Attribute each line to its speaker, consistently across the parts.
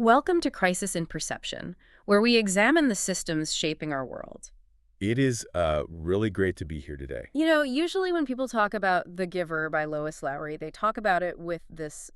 Speaker 1: Welcome to Crisis in Perception, where we examine the systems shaping our world.
Speaker 2: It is really great to be here today.
Speaker 1: Usually when people talk about The Giver by Lois Lowry, they talk about it with this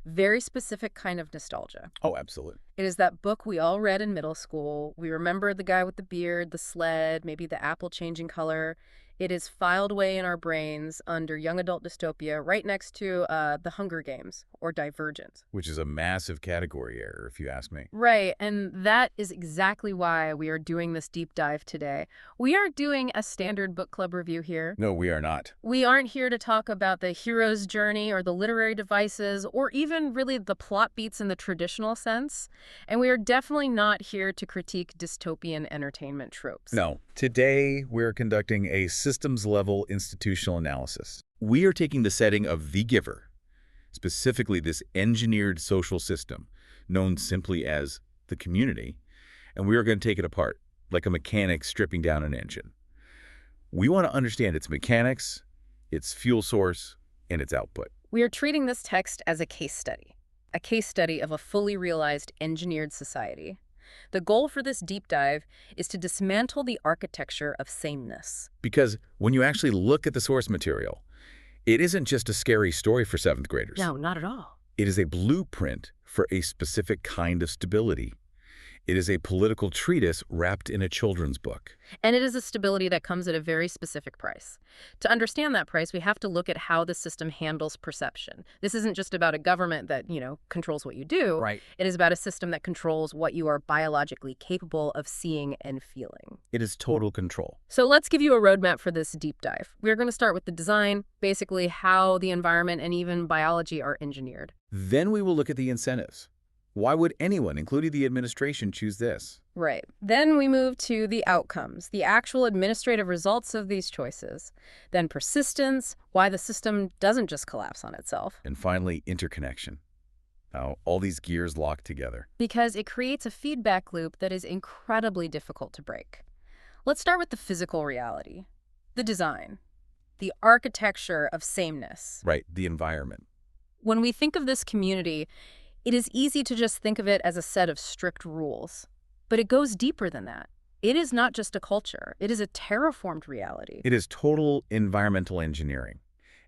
Speaker 1: very specific kind of nostalgia.
Speaker 2: Oh, absolutely.
Speaker 1: It is that book we all read in middle school. We remember the guy with the beard, the sled, maybe the apple changing color. It is filed away in our brains under young adult dystopia right next to The Hunger Games or Divergent.
Speaker 2: Which is a massive category error, if you ask me.
Speaker 1: Right, and that is exactly why we are doing this deep dive today. We aren't doing a standard book club review here.
Speaker 2: No, we are not.
Speaker 1: We aren't here to talk about the hero's journey or the literary devices or even really the plot beats in the traditional sense. And we are definitely not here to critique dystopian entertainment tropes.
Speaker 2: No. Today, we're conducting a systems-level institutional analysis. We are taking the setting of The Giver, specifically this engineered social system, known simply as the community, and we are going to take it apart, like a mechanic stripping down an engine. We want to understand its mechanics, its fuel source, and its output.
Speaker 1: We are treating this text as a case study of a fully realized engineered society. The goal for this deep dive is to dismantle the architecture of sameness.
Speaker 2: Because when you actually look at the source material, it isn't just a scary story for 7th graders.
Speaker 1: No, not at all.
Speaker 2: It is a blueprint for a specific kind of stability. It is a political treatise wrapped in a children's book.
Speaker 1: And it is a stability that comes at a very specific price. To understand that price, we have to look at how the system handles perception. This isn't just about a government that, controls what you do.
Speaker 2: Right.
Speaker 1: It is about a system that controls what you are biologically capable of seeing and feeling.
Speaker 2: It is total control.
Speaker 1: So let's give you a roadmap for this deep dive. We're going to start with the design, basically how the environment and even biology are engineered.
Speaker 2: Then we will look at the incentives. Why would anyone, including the administration, choose this?
Speaker 1: Right. Then we move to the outcomes, the actual administrative results of these choices. Then persistence, why the system doesn't just collapse on itself.
Speaker 2: And finally, interconnection. How all these gears lock together.
Speaker 1: Because it creates a feedback loop that is incredibly difficult to break. Let's start with the physical reality. The design. The architecture of sameness.
Speaker 2: Right, the environment.
Speaker 1: When we think of this community, it is easy to just think of it as a set of strict rules. But it goes deeper than that. It is not just a culture. It is a terraformed reality.
Speaker 2: It is total environmental engineering.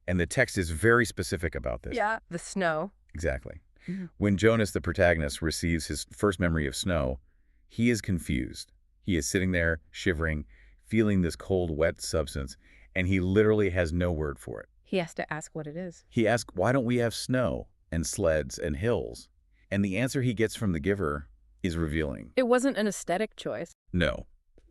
Speaker 2: And the text is very specific about this.
Speaker 1: Yeah, the snow.
Speaker 2: Exactly.
Speaker 1: Mm-hmm.
Speaker 2: When Jonas, the protagonist, receives his first memory of snow, he is confused. He is sitting there, shivering, feeling this cold, wet substance, and he literally has no word for it.
Speaker 1: He has to ask what it is.
Speaker 2: He asks, why don't we have snow and sleds and hills? And the answer he gets from the giver is revealing.
Speaker 1: It wasn't an aesthetic choice.
Speaker 2: No.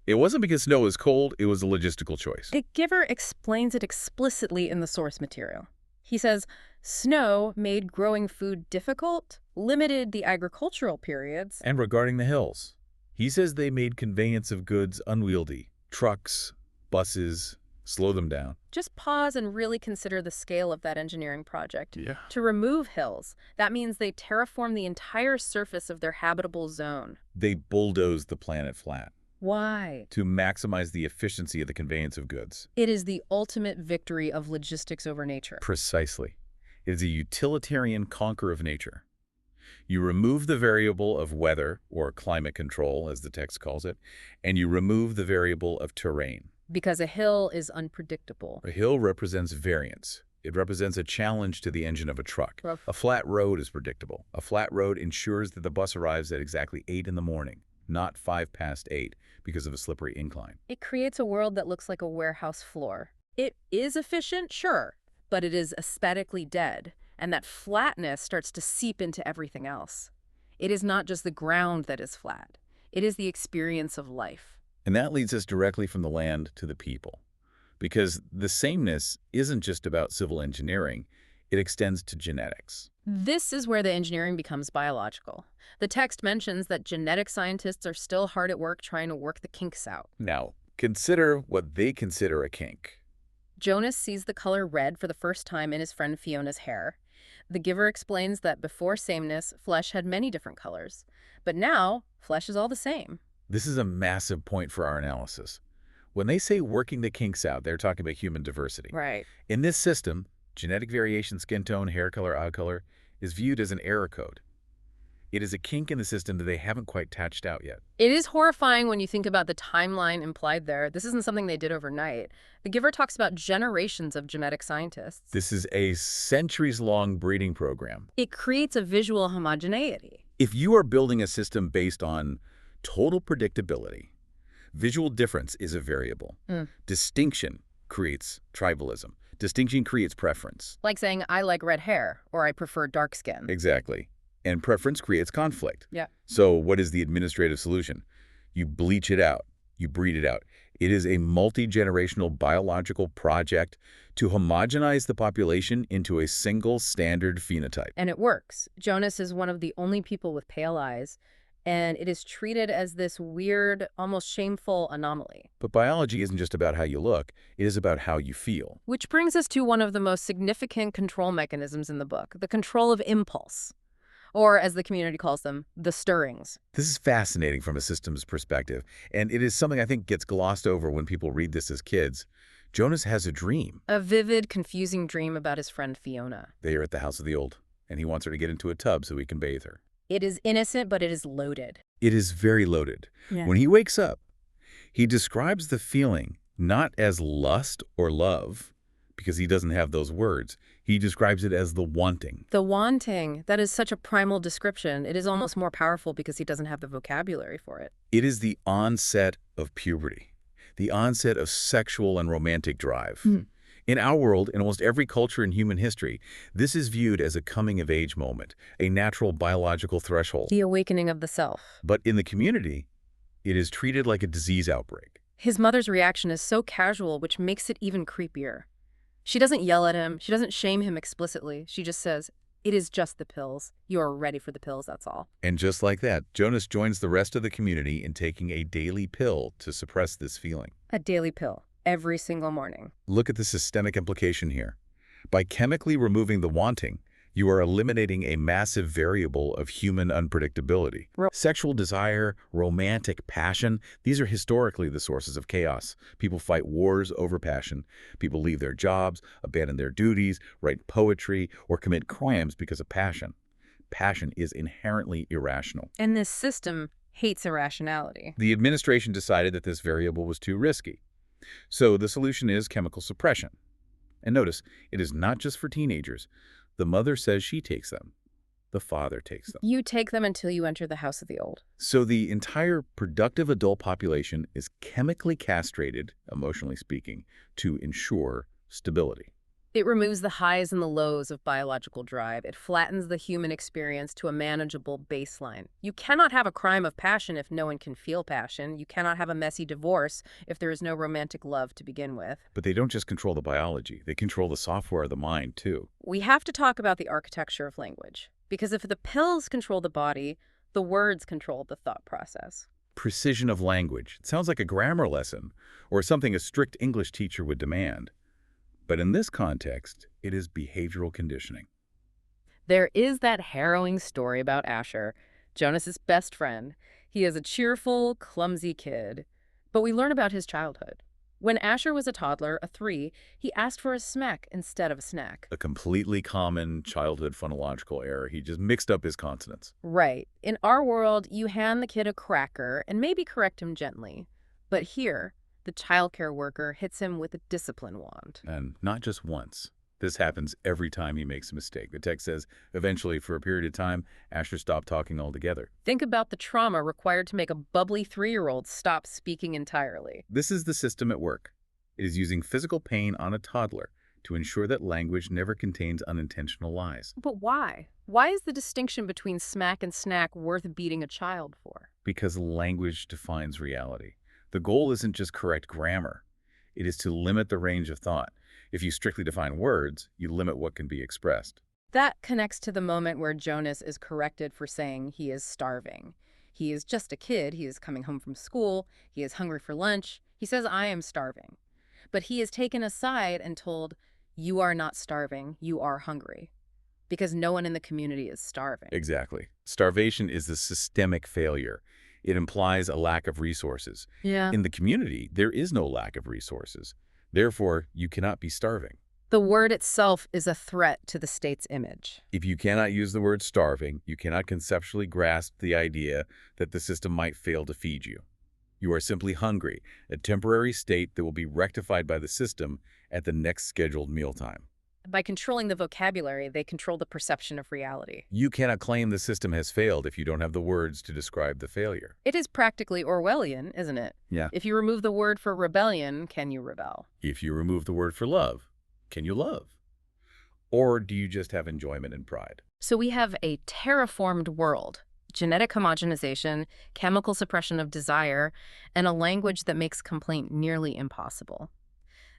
Speaker 2: It wasn't because snow is cold, it was a logistical choice.
Speaker 1: The giver explains it explicitly in the source material. He says, snow made growing food difficult, limited the agricultural periods.
Speaker 2: And regarding the hills, he says they made conveyance of goods unwieldy. Trucks, buses, slow them down.
Speaker 1: Just pause and really consider the scale of that engineering project.
Speaker 2: Yeah.
Speaker 1: To remove hills, that means they terraform the entire surface of their habitable zone.
Speaker 2: They bulldoze the planet flat.
Speaker 1: Why?
Speaker 2: To maximize the efficiency of the conveyance of goods.
Speaker 1: It is the ultimate victory of logistics over nature.
Speaker 2: Precisely. It is a utilitarian conquer of nature. You remove the variable of weather, or climate control, as the text calls it, and you remove the variable of terrain.
Speaker 1: Because a hill is unpredictable.
Speaker 2: A hill represents variance. It represents a challenge to the engine of a truck. A flat road is predictable. A flat road ensures that the bus arrives at exactly 8 in the morning, not 5 past 8, because of a slippery incline.
Speaker 1: It creates a world that looks like a warehouse floor. It is efficient, sure, but it is aesthetically dead, and that flatness starts to seep into everything else. It is not just the ground that is flat. It is the experience of life.
Speaker 2: And that leads us directly from the land to the people. Because the sameness isn't just about civil engineering, it extends to genetics.
Speaker 1: This is where the engineering becomes biological. The text mentions that genetic scientists are still hard at work trying to work the kinks out.
Speaker 2: Now, consider what they consider a kink.
Speaker 1: Jonas sees the color red for the first time in his friend Fiona's hair. The giver explains that before sameness, flesh had many different colors. But now, flesh is all the same.
Speaker 2: This is a massive point for our analysis. When they say working the kinks out, they're talking about human diversity.
Speaker 1: Right.
Speaker 2: In this system, genetic variation, skin tone, hair color, eye color, is viewed as an error code. It is a kink in the system that they haven't quite patched out yet.
Speaker 1: It is horrifying when you think about the timeline implied there. This isn't something they did overnight. The Giver talks about generations of genetic scientists.
Speaker 2: This is a centuries-long breeding program.
Speaker 1: It creates a visual homogeneity.
Speaker 2: If you are building a system based on total predictability, visual difference is a variable. Distinction creates tribalism. Distinction creates preference.
Speaker 1: Like saying, I like red hair, or I prefer dark skin.
Speaker 2: Exactly. And preference creates conflict.
Speaker 1: Yeah.
Speaker 2: So what is the administrative solution? You bleach it out. You breed it out. It is a multi-generational biological project to homogenize the population into a single standard phenotype.
Speaker 1: And it works. Jonas is one of the only people with pale eyes, and it is treated as this weird, almost shameful anomaly.
Speaker 2: But biology isn't just about how you look. It is about how you feel.
Speaker 1: Which brings us to one of the most significant control mechanisms in the book, the control of impulse. Or, as the community calls them, the stirrings.
Speaker 2: This is fascinating from a systems perspective, and it is something I think gets glossed over when people read this as kids. Jonas has a dream.
Speaker 1: A vivid, confusing dream about his friend Fiona.
Speaker 2: They are at the house of the old, and he wants her to get into a tub so he can bathe her.
Speaker 1: It is innocent, but it is loaded.
Speaker 2: It is very loaded.
Speaker 1: Yeah.
Speaker 2: When he wakes up, he describes the feeling not as lust or love, because he doesn't have those words. He describes it as the wanting.
Speaker 1: The wanting, that is such a primal description. It is almost more powerful because he doesn't have the vocabulary for it.
Speaker 2: It is the onset of puberty, the onset of sexual and romantic drive. In our world, in almost every culture in human history, this is viewed as a coming-of-age moment, a natural biological threshold.
Speaker 1: The awakening of the self.
Speaker 2: But in the community, it is treated like a disease outbreak.
Speaker 1: His mother's reaction is so casual, which makes it even creepier. She doesn't yell at him. She doesn't shame him explicitly. She just says, it is just the pills. You are ready for the pills, that's all.
Speaker 2: And just like that, Jonas joins the rest of the community in taking a daily pill to suppress this feeling.
Speaker 1: A daily pill, every single morning.
Speaker 2: Look at the systemic implication here. By chemically removing the wanting, you are eliminating a massive variable of human unpredictability. Sexual desire, romantic passion, these are historically the sources of chaos. People fight wars over passion. People leave their jobs, abandon their duties, write poetry, or commit crimes because of passion. Passion is inherently irrational.
Speaker 1: And this system hates irrationality.
Speaker 2: The administration decided that this variable was too risky. So the solution is chemical suppression. And notice, it is not just for teenagers. The mother says she takes them. The father takes them.
Speaker 1: You take them until you enter the house of the old.
Speaker 2: So the entire productive adult population is chemically castrated, emotionally speaking, to ensure stability.
Speaker 1: It removes the highs and the lows of biological drive. It flattens the human experience to a manageable baseline. You cannot have a crime of passion if no one can feel passion. You cannot have a messy divorce if there is no romantic love to begin with.
Speaker 2: But they don't just control the biology. They control the software of the mind, too.
Speaker 1: We have to talk about the architecture of language. Because if the pills control the body, the words control the thought process.
Speaker 2: Precision of language. It sounds like a grammar lesson, or something a strict English teacher would demand. But in this context, it is behavioral conditioning.
Speaker 1: There is that harrowing story about Asher, Jonas's best friend. He is a cheerful, clumsy kid. But we learn about his childhood. When Asher was a toddler, a 3, he asked for a smack instead of a snack.
Speaker 2: A completely common childhood phonological error. He just mixed up his consonants.
Speaker 1: Right. In our world, you hand the kid a cracker and maybe correct him gently. But here, the childcare worker hits him with a discipline wand.
Speaker 2: And not just once. This happens every time he makes a mistake. The text says, eventually, for a period of time, Asher stopped talking altogether.
Speaker 1: Think about the trauma required to make a bubbly 3-year-old stop speaking entirely.
Speaker 2: This is the system at work. It is using physical pain on a toddler to ensure that language never contains unintentional lies.
Speaker 1: But why? Why is the distinction between smack and snack worth beating a child for?
Speaker 2: Because language defines reality. The goal isn't just correct grammar. It is to limit the range of thought. If you strictly define words, you limit what can be expressed.
Speaker 1: That connects to the moment where Jonas is corrected for saying he is starving. He is just a kid. He is coming home from school. He is hungry for lunch. He says, I am starving. But he is taken aside and told, you are not starving. You are hungry. Because no one in the community is starving.
Speaker 2: Exactly. Starvation is the systemic failure. It implies a lack of resources.
Speaker 1: Yeah.
Speaker 2: In the community, there is no lack of resources. Therefore, you cannot be starving.
Speaker 1: The word itself is a threat to the state's image.
Speaker 2: If you cannot use the word starving, you cannot conceptually grasp the idea that the system might fail to feed you. You are simply hungry, a temporary state that will be rectified by the system at the next scheduled mealtime.
Speaker 1: By controlling the vocabulary, they control the perception of reality.
Speaker 2: You cannot claim the system has failed if you don't have the words to describe the failure.
Speaker 1: It is practically Orwellian, isn't it?
Speaker 2: Yeah.
Speaker 1: If you remove the word for rebellion, can you rebel?
Speaker 2: If you remove the word for love, can you love? Or do you just have enjoyment and pride?
Speaker 1: So we have a terraformed world, genetic homogenization, chemical suppression of desire, and a language that makes complaint nearly impossible.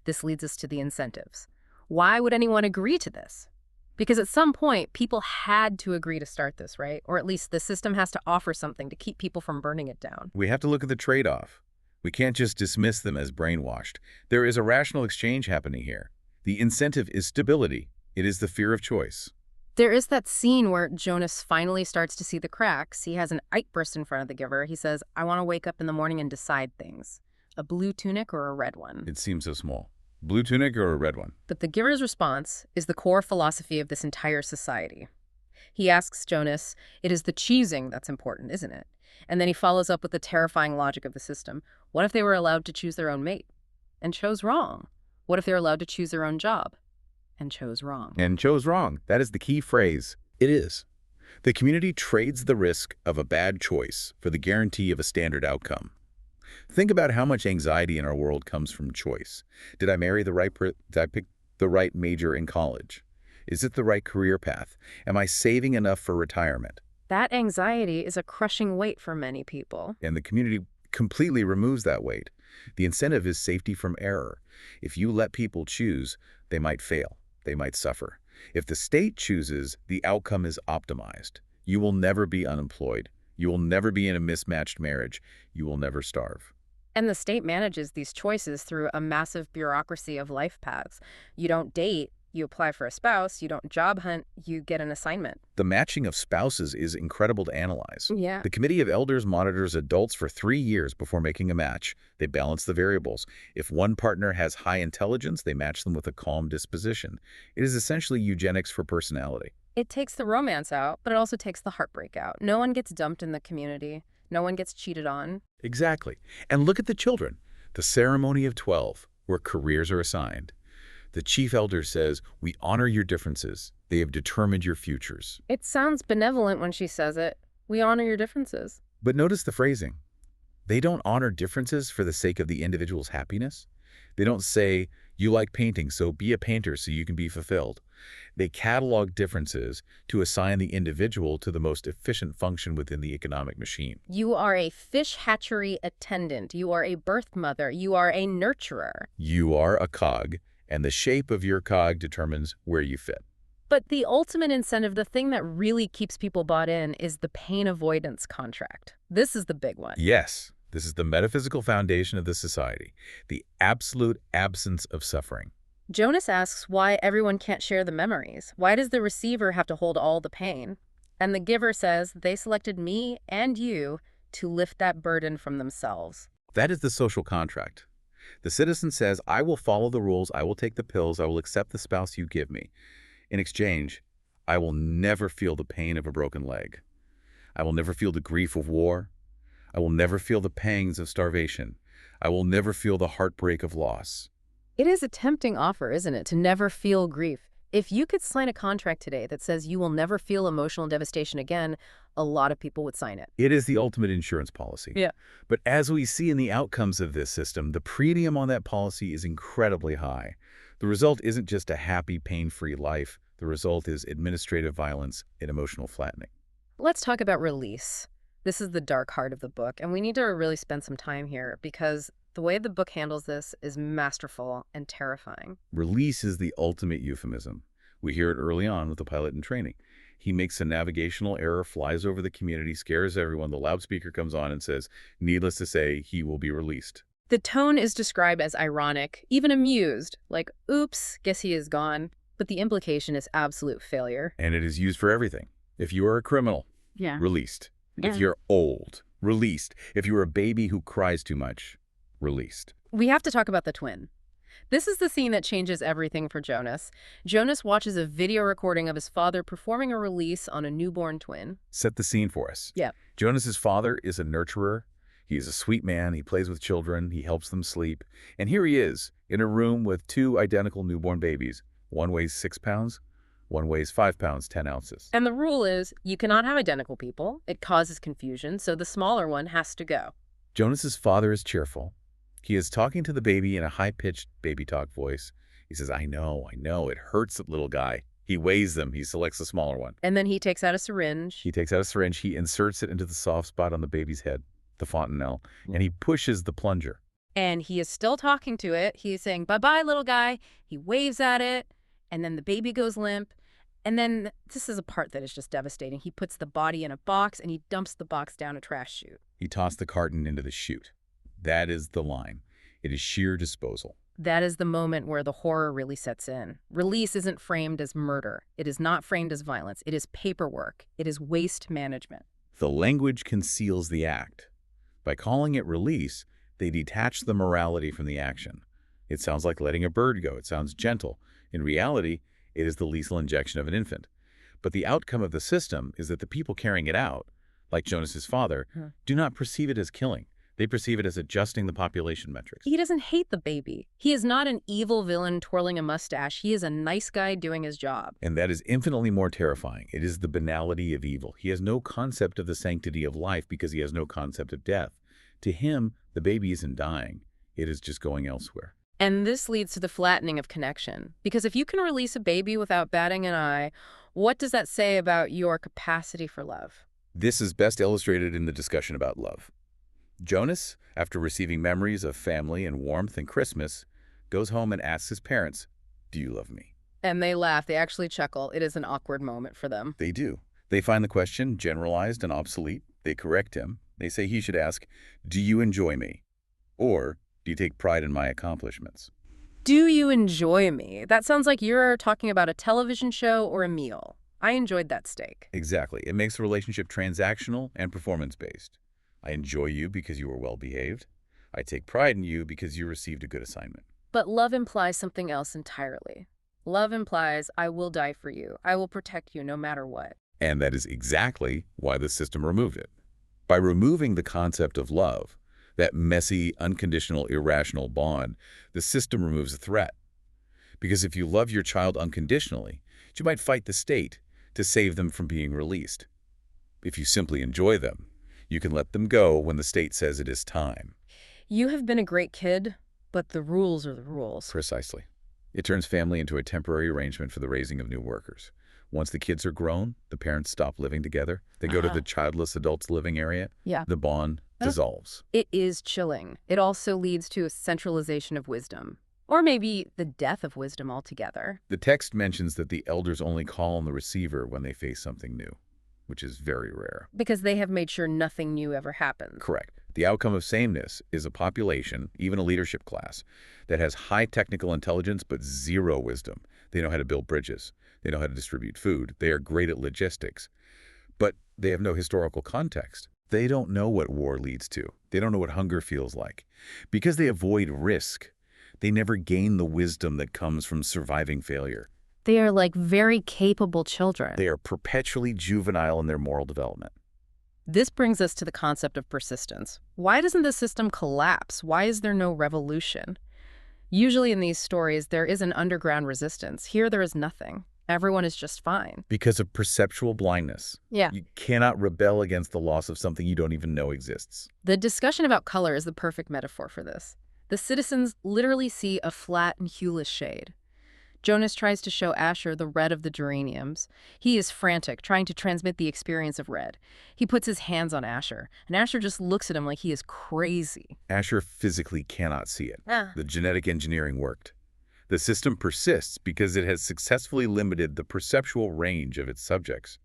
Speaker 1: This leads us to the incentives. Why would anyone agree to this? Because at some point, people had to agree to start this, right? Or at least the system has to offer something to keep people from burning it down.
Speaker 2: We have to look at the trade-off. We can't just dismiss them as brainwashed. There is a rational exchange happening here. The incentive is stability. It is the fear of choice.
Speaker 1: There is that scene where Jonas finally starts to see the cracks. He has an outburst in front of the giver. He says, I want to wake up in the morning and decide things. A blue tunic or a red one?
Speaker 2: It seems so small. Blue tunic or a red one?
Speaker 1: But the giver's response is the core philosophy of this entire society. He asks Jonas, it is the choosing that's important, isn't it? And then he follows up with the terrifying logic of the system. What if they were allowed to choose their own mate and chose wrong? What if they're allowed to choose their own job and chose wrong?
Speaker 2: And chose wrong. That is the key phrase. It is. The community trades the risk of a bad choice for the guarantee of a standard outcome. Think about how much anxiety in our world comes from choice. Did I marry the right did I pick the right major in college? Is it the right career path? Am I saving enough for retirement?
Speaker 1: That anxiety is a crushing weight for many people.
Speaker 2: And the community completely removes that weight. The incentive is safety from error. If you let people choose, they might fail. They might suffer. If the state chooses, the outcome is optimized. You will never be unemployed. You will never be in a mismatched marriage. You will never starve.
Speaker 1: And the state manages these choices through a massive bureaucracy of life paths. You don't date, you apply for a spouse. You don't job hunt, you get an assignment.
Speaker 2: The matching of spouses is incredible to analyze.
Speaker 1: Yeah.
Speaker 2: The Committee of Elders monitors adults for 3 years before making a match. They balance the variables. If one partner has high intelligence, they match them with a calm disposition. It is essentially eugenics for personality.
Speaker 1: It takes the romance out, but it also takes the heartbreak out. No one gets dumped in the community. No one gets cheated on.
Speaker 2: Exactly. And look at the children. The ceremony of 12, where careers are assigned. The chief elder says, we honor your differences. They have determined your futures.
Speaker 1: It sounds benevolent when she says it. We honor your differences.
Speaker 2: But notice the phrasing. They don't honor differences for the sake of the individual's happiness. They don't say, you like painting, so be a painter so you can be fulfilled. They catalog differences to assign the individual to the most efficient function within the economic machine.
Speaker 1: You are a fish hatchery attendant. You are a birth mother. You are a nurturer.
Speaker 2: You are a cog, and the shape of your cog determines where you fit.
Speaker 1: But the ultimate incentive, the thing that really keeps people bought in, is the pain avoidance contract. This is the big one.
Speaker 2: Yes, this is the metaphysical foundation of the society, the absolute absence of suffering.
Speaker 1: Jonas asks why everyone can't share the memories. Why does the receiver have to hold all the pain? And the giver says they selected me and you to lift that burden from themselves.
Speaker 2: That is the social contract. The citizen says, I will follow the rules, I will take the pills, I will accept the spouse you give me. In exchange, I will never feel the pain of a broken leg. I will never feel the grief of war. I will never feel the pangs of starvation. I will never feel the heartbreak of loss.
Speaker 1: It is a tempting offer, isn't it, to never feel grief? If you could sign a contract today that says you will never feel emotional devastation again, a lot of people would sign it.
Speaker 2: It is the ultimate insurance policy.
Speaker 1: Yeah.
Speaker 2: But as we see in the outcomes of this system, the premium on that policy is incredibly high. The result isn't just a happy, pain-free life. The result is administrative violence and emotional flattening.
Speaker 1: Let's talk about release. This is the dark heart of the book, and we need to really spend some time here because the way the book handles this is masterful and terrifying.
Speaker 2: Release is the ultimate euphemism. We hear it early on with the pilot in training. He makes a navigational error, flies over the community, scares everyone. The loudspeaker comes on and says, needless to say, he will be released.
Speaker 1: The tone is described as ironic, even amused, like, oops, guess he is gone. But the implication is absolute failure.
Speaker 2: And it is used for everything. If you are a criminal, released.
Speaker 1: Yeah.
Speaker 2: If you're old, released. If you're a baby who cries too much, released.
Speaker 1: We have to talk about the twin. This is the scene that changes everything for Jonas. Jonas watches a video recording of his father performing a release on a newborn twin.
Speaker 2: Set the scene for us.
Speaker 1: Yeah.
Speaker 2: Jonas's father is a nurturer. He is a sweet man. He plays with children. He helps them sleep. And here he is in a room with two identical newborn babies. One weighs 6 pounds. One weighs 5 pounds, 10 ounces.
Speaker 1: And the rule is you cannot have identical people. It causes confusion, so the smaller one has to go.
Speaker 2: Jonas's father is cheerful. He is talking to the baby in a high-pitched baby talk voice. He says, I know, it hurts that little guy. He weighs them. He selects the smaller one.
Speaker 1: And then he takes out a syringe.
Speaker 2: He takes out a syringe. He inserts it into the soft spot on the baby's head, the fontanelle, and he pushes the plunger.
Speaker 1: And he is still talking to it. He's saying, bye-bye, little guy. He waves at it, and then the baby goes limp. And then this is a part that is just devastating. He puts the body in a box, and he dumps the box down a trash chute.
Speaker 2: He tossed the carton into the chute. That is the line. It is sheer disposal.
Speaker 1: That is the moment where the horror really sets in. Release isn't framed as murder. It is not framed as violence. It is paperwork. It is waste management.
Speaker 2: The language conceals the act. By calling it release, they detach the morality from the action. It sounds like letting a bird go. It sounds gentle. In reality, it is the lethal injection of an infant. But the outcome of the system is that the people carrying it out, like Jonas's father, do not perceive it as killing. They perceive it as adjusting the population metrics.
Speaker 1: He doesn't hate the baby. He is not an evil villain twirling a mustache. He is a nice guy doing his job.
Speaker 2: And that is infinitely more terrifying. It is the banality of evil. He has no concept of the sanctity of life because he has no concept of death. To him, the baby isn't dying. It is just going elsewhere.
Speaker 1: And this leads to the flattening of connection. Because if you can release a baby without batting an eye, what does that say about your capacity for love?
Speaker 2: This is best illustrated in the discussion about love. Jonas, after receiving memories of family and warmth and Christmas, goes home and asks his parents, "Do you love me?"
Speaker 1: And they laugh. They actually chuckle. It is an awkward moment for them.
Speaker 2: They do. They find the question generalized and obsolete. They correct him. They say he should ask, "Do you enjoy me?" Or, "Do you take pride in my accomplishments?"
Speaker 1: Do you enjoy me? That sounds like you're talking about a television show or a meal. I enjoyed that steak.
Speaker 2: Exactly. It makes the relationship transactional and performance-based. I enjoy you because you were well-behaved. I take pride in you because you received a good assignment.
Speaker 1: But love implies something else entirely. Love implies, I will die for you. I will protect you no matter what.
Speaker 2: And that is exactly why the system removed it. By removing the concept of love, that messy, unconditional, irrational bond, the system removes a threat. Because if you love your child unconditionally, you might fight the state to save them from being released. If you simply enjoy them, you can let them go when the state says it is time.
Speaker 1: You have been a great kid, but the rules are the rules.
Speaker 2: Precisely. It turns family into a temporary arrangement for the raising of new workers. Once the kids are grown, the parents stop living together. They go to the childless adults living area.
Speaker 1: Yeah.
Speaker 2: The bond dissolves.
Speaker 1: It is chilling. It also leads to a centralization of wisdom. Or maybe the death of wisdom altogether.
Speaker 2: The text mentions that the elders only call on the receiver when they face something new, which is very rare.
Speaker 1: Because they have made sure nothing new ever happens.
Speaker 2: Correct. The outcome of sameness is a population, even a leadership class, that has high technical intelligence but zero wisdom. They know how to build bridges. They know how to distribute food. They are great at logistics. But they have no historical context. They don't know what war leads to. They don't know what hunger feels like. Because they avoid risk, they never gain the wisdom that comes from surviving failure.
Speaker 1: They are like very capable children.
Speaker 2: They are perpetually juvenile in their moral development.
Speaker 1: This brings us to the concept of persistence. Why doesn't the system collapse? Why is there no revolution? Usually in these stories, there is an underground resistance. Here, there is nothing. Everyone is just fine.
Speaker 2: Because of perceptual blindness.
Speaker 1: Yeah.
Speaker 2: You cannot rebel against the loss of something you don't even know exists.
Speaker 1: The discussion about color is the perfect metaphor for this. The citizens literally see a flat and hueless shade. Jonas tries to show Asher the red of the geraniums. He is frantic, trying to transmit the experience of red. He puts his hands on Asher, and Asher just looks at him like he is crazy.
Speaker 2: Asher physically cannot see it.
Speaker 1: Ah.
Speaker 2: The genetic engineering worked. The system persists because it has successfully limited the perceptual range of its subjects.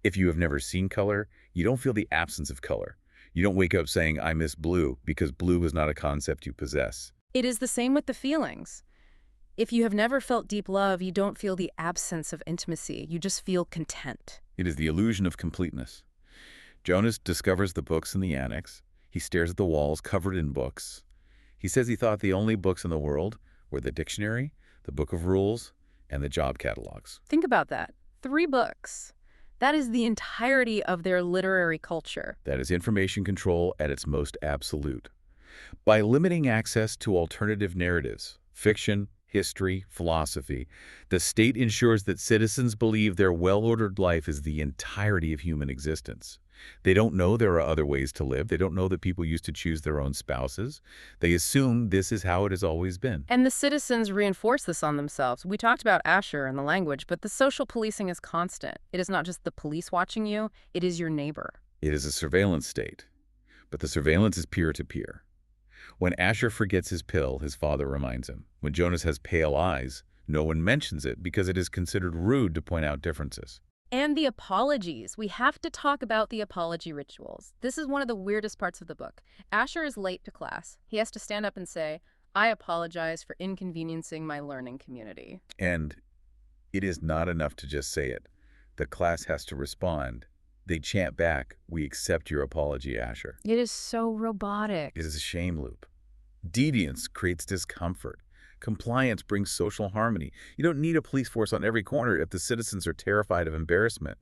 Speaker 2: If you have never seen color, you don't feel the absence of color. You don't wake up saying, I miss blue, because blue is not a concept you possess.
Speaker 1: It is the same with the feelings. If you have never felt deep love, you don't feel the absence of intimacy. You just feel content.
Speaker 2: It is the illusion of completeness. Jonas discovers the books in the annex. He stares at the walls covered in books. He says he thought the only books in the world were the dictionary, the book of rules, and the job catalogs.
Speaker 1: Think about that. 3 books. That is the entirety of their literary culture.
Speaker 2: That is information control at its most absolute. By limiting access to alternative narratives, fiction, history, philosophy, the state ensures that citizens believe their well-ordered life is the entirety of human existence. They don't know there are other ways to live. They don't know that people used to choose their own spouses. They assume this is how it has always been.
Speaker 1: And the citizens reinforce this on themselves. We talked about Asher and the language, but the social policing is constant. It is not just the police watching you, it is your neighbor.
Speaker 2: It is a surveillance state, but the surveillance is peer-to-peer. When Asher forgets his pill, his father reminds him. When Jonas has pale eyes, no one mentions it because it is considered rude to point out differences.
Speaker 1: And the apologies. We have to talk about the apology rituals. This is one of the weirdest parts of the book. Asher is late to class. He has to stand up and say, "I apologize for inconveniencing my learning community."
Speaker 2: And it is not enough to just say it. The class has to respond. They chant back, "We accept your apology, Asher."
Speaker 1: It is so robotic.
Speaker 2: It is a shame loop. Deviance creates discomfort. Compliance brings social harmony. You don't need a police force on every corner if the citizens are terrified of embarrassment.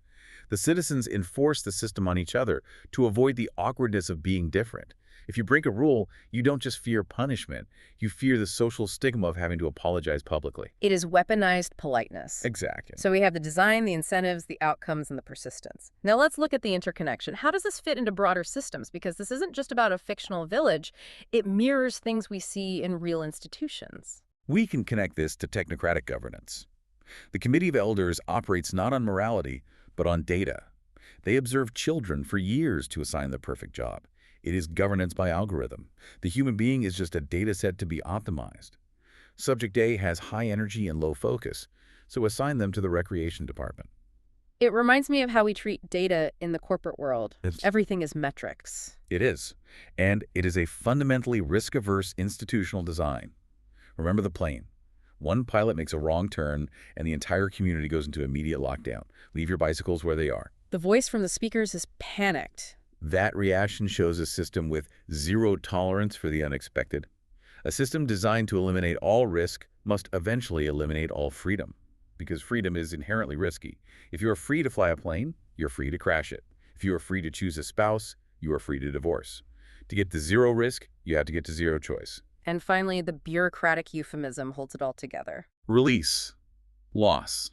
Speaker 2: The citizens enforce the system on each other to avoid the awkwardness of being different. If you break a rule, you don't just fear punishment. You fear the social stigma of having to apologize publicly.
Speaker 1: It is weaponized politeness.
Speaker 2: Exactly.
Speaker 1: So we have the design, the incentives, the outcomes, and the persistence. Now let's look at the interconnection. How does this fit into broader systems? Because this isn't just about a fictional village. It mirrors things we see in real institutions.
Speaker 2: We can connect this to technocratic governance. The Committee of Elders operates not on morality, but on data. They observe children for years to assign the perfect job. It is governance by algorithm. The human being is just a data set to be optimized. Subject A has high energy and low focus, so assign them to the recreation department.
Speaker 1: It reminds me of how we treat data in the corporate world. Everything is metrics.
Speaker 2: It is. And it is a fundamentally risk-averse institutional design. Remember the plane. One pilot makes a wrong turn, and the entire community goes into immediate lockdown. Leave your bicycles where they are.
Speaker 1: The voice from the speakers is panicked.
Speaker 2: That reaction shows a system with zero tolerance for the unexpected. A system designed to eliminate all risk must eventually eliminate all freedom, because freedom is inherently risky. If you are free to fly a plane, you're free to crash it. If you are free to choose a spouse, you are free to divorce. To get to zero risk, you have to get to zero choice.
Speaker 1: And finally, the bureaucratic euphemism holds it all together.
Speaker 2: Release, loss,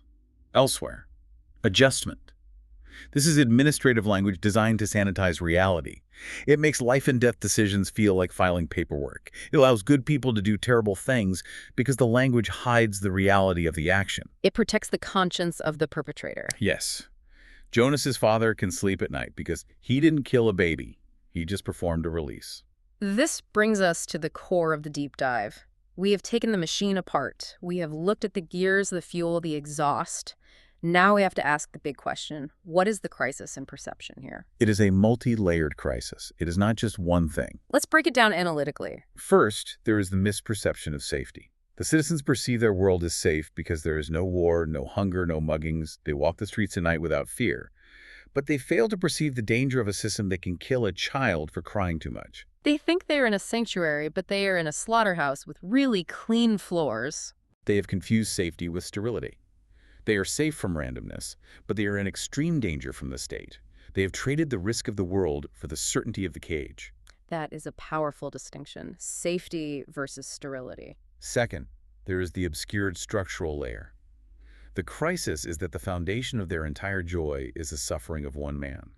Speaker 2: elsewhere, adjustment. This is administrative language designed to sanitize reality. It makes life and death decisions feel like filing paperwork. It allows good people to do terrible things because the language hides the reality of the action.
Speaker 1: It protects the conscience of the perpetrator.
Speaker 2: Yes. Jonas's father can sleep at night because he didn't kill a baby. He just performed a release.
Speaker 1: This brings us to the core of the deep dive. We have taken the machine apart. We have looked at the gears, the fuel, the exhaust. Now we have to ask the big question, what is the crisis in perception here?
Speaker 2: It is a multi-layered crisis. It is not just one thing.
Speaker 1: Let's break it down analytically.
Speaker 2: First, there is the misperception of safety. The citizens perceive their world as safe because there is no war, no hunger, no muggings. They walk the streets at night without fear. But they fail to perceive the danger of a system that can kill a child for crying too much.
Speaker 1: They think they're in a sanctuary, but they are in a slaughterhouse with really clean floors.
Speaker 2: They have confused safety with sterility. They are safe from randomness, but they are in extreme danger from the state. They have traded the risk of the world for the certainty of the cage.
Speaker 1: That is a powerful distinction. Safety versus sterility.
Speaker 2: Second, there is the obscured structural layer. The crisis is that the foundation of their entire joy is the suffering of one man.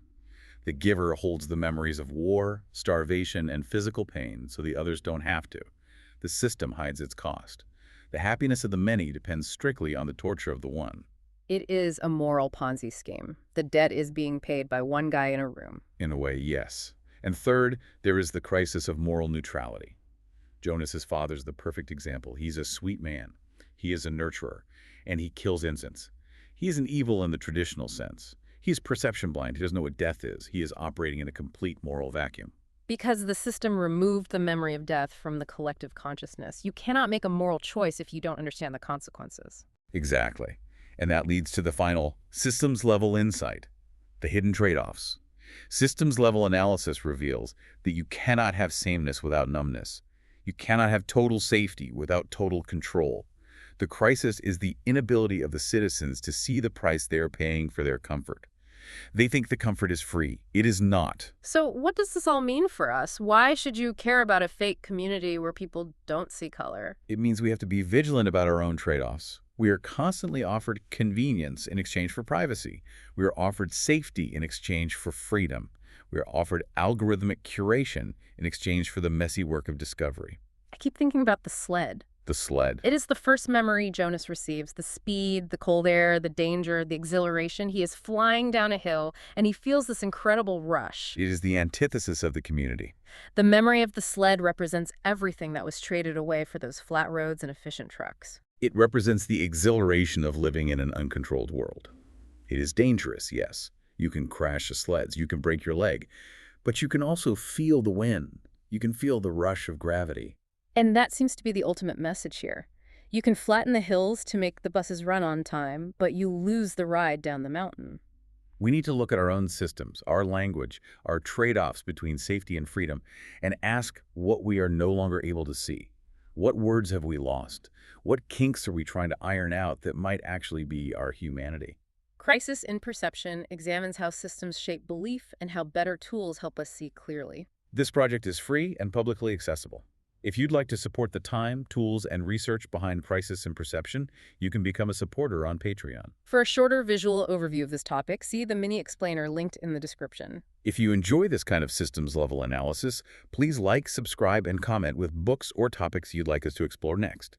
Speaker 2: The giver holds the memories of war, starvation, and physical pain so the others don't have to. The system hides its cost. The happiness of the many depends strictly on the torture of the one.
Speaker 1: It is a moral Ponzi scheme. The debt is being paid by one guy in a room.
Speaker 2: In a way, yes. And third, there is the crisis of moral neutrality. Jonas's father's the perfect example. He's a sweet man. He is a nurturer, and he kills innocents. He isn't evil in the traditional sense. He's perception blind. He doesn't know what death is. He is operating in a complete moral vacuum.
Speaker 1: Because the system removed the memory of death from the collective consciousness. You cannot make a moral choice if you don't understand the consequences.
Speaker 2: Exactly. And that leads to the final systems-level insight, the hidden trade-offs. Systems-level analysis reveals that you cannot have sameness without numbness. You cannot have total safety without total control. The crisis is the inability of the citizens to see the price they are paying for their comfort. They think the comfort is free. It is not.
Speaker 1: So what does this all mean for us? Why should you care about a fake community where people don't see color?
Speaker 2: It means we have to be vigilant about our own trade-offs. We are constantly offered convenience in exchange for privacy. We are offered safety in exchange for freedom. We are offered algorithmic curation in exchange for the messy work of discovery.
Speaker 1: I keep thinking about the sled.
Speaker 2: The sled.
Speaker 1: It is the first memory Jonas receives, the speed, the cold air, the danger, the exhilaration. He is flying down a hill, and he feels this incredible rush.
Speaker 2: It is the antithesis of the community.
Speaker 1: The memory of the sled represents everything that was traded away for those flat roads and efficient trucks.
Speaker 2: It represents the exhilaration of living in an uncontrolled world. It is dangerous, yes. You can crash the sleds, you can break your leg, but you can also feel the wind. You can feel the rush of gravity.
Speaker 1: And that seems to be the ultimate message here. You can flatten the hills to make the buses run on time, but you lose the ride down the mountain.
Speaker 2: We need to look at our own systems, our language, our trade-offs between safety and freedom, and ask what we are no longer able to see. What words have we lost? What kinks are we trying to iron out that might actually be our humanity?
Speaker 1: Crisis in Perception examines how systems shape belief and how better tools help us see clearly.
Speaker 2: This project is free and publicly accessible. If you'd like to support the time, tools, and research behind Crisis in Perception, you can become a supporter on Patreon.
Speaker 1: For a shorter visual overview of this topic, see the mini explainer linked in the description.
Speaker 2: If you enjoy this kind of systems-level analysis, please like, subscribe, and comment with books or topics you'd like us to explore next.